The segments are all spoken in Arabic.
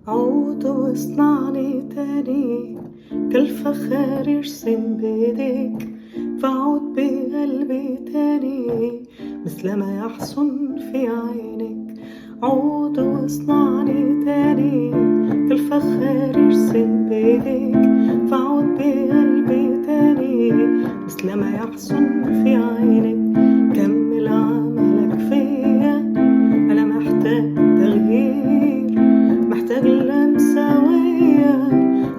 عود واصنعني تاني كالفخار ارسم بيديك، فعود بقلبي تاني مثل ما يحسن في عينك. عود واصنعني تاني كالفخار ارسم بيديك، فعود بقلبي تاني مثل ما يحسن في عينك. كمل عملك فيا، أنا محتاج تغيير، محتاج لمسة ويا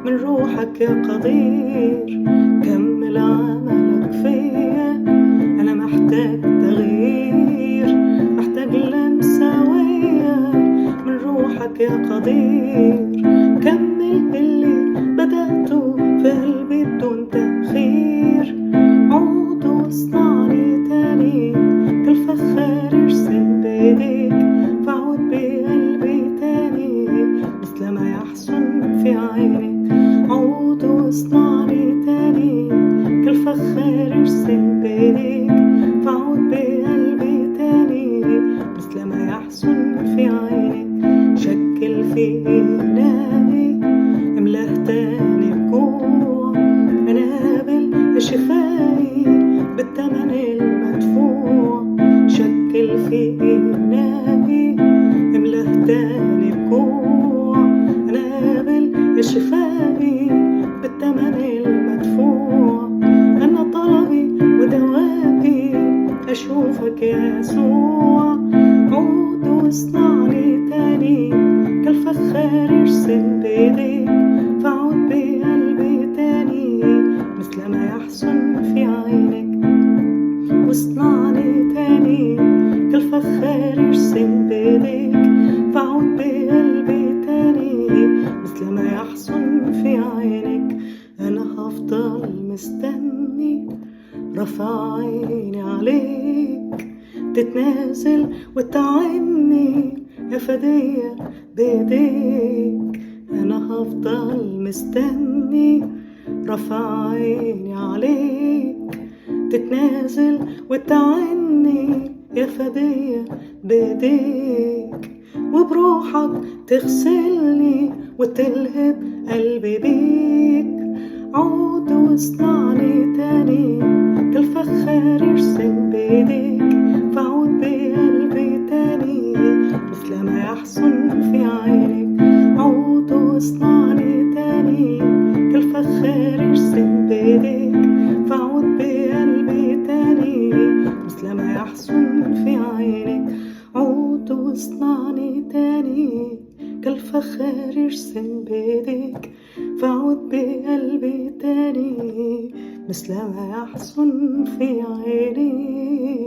من روحك يا قدير. كمل عملك فيا، أنا محتاج تغيير، محتاج لمسة ويا من روحك يا قدير. كمل اللي بدأته في قلبي بدون تأخير. عود واصنعني تاني كالفخار ارسم بيديك، فعود بقلبي تاني مثل ما يحسن في عينك. عود واصنعني تاني كالفخار ارسم بيديك، فعود بقلبي تاني مثل ما يحسن في عينك. شكل في إنائي، املاه تاني بجوع، أنابل شفاي بالتمن المدفوع. شكل في إنائي، املاه تاني بجوع، أنابل شفاي بالتمن المدفوع. أنا طلبي ودوائي أشوفك يا يسوع. عود واصنعني تاني كالفخار ارسم بيديك، فعود بقلبي تاني مثل ما يحسن في عينك. واصنعني تاني كالفخار ارسم بيديك، فعود بقلبي تاني مثل ما يحسن في عينك. أنا هفضل مستني رافع عيني عليك، تتنازل وتعني يا فدية بيديك. أنا هفضل مستني رافع عيني عليك، تتنازل وتعني يا فدية بيديك. وبروحك تغسلني وتلهب قلبي بيك. عود واصنعني تاني كالفخار ارسم بيديك، فعود بقلبي تاني مثل ما يحسن في عينك. عود واصنعني تاني كالفخار ارسم بيديك، فعود بقلبي تاني مثل ما يحسن في عينك. عود واصنعني تاني كالفخار ارسم بيديك، فعود بقلبي تاني مثل ما يحسن في عينيك.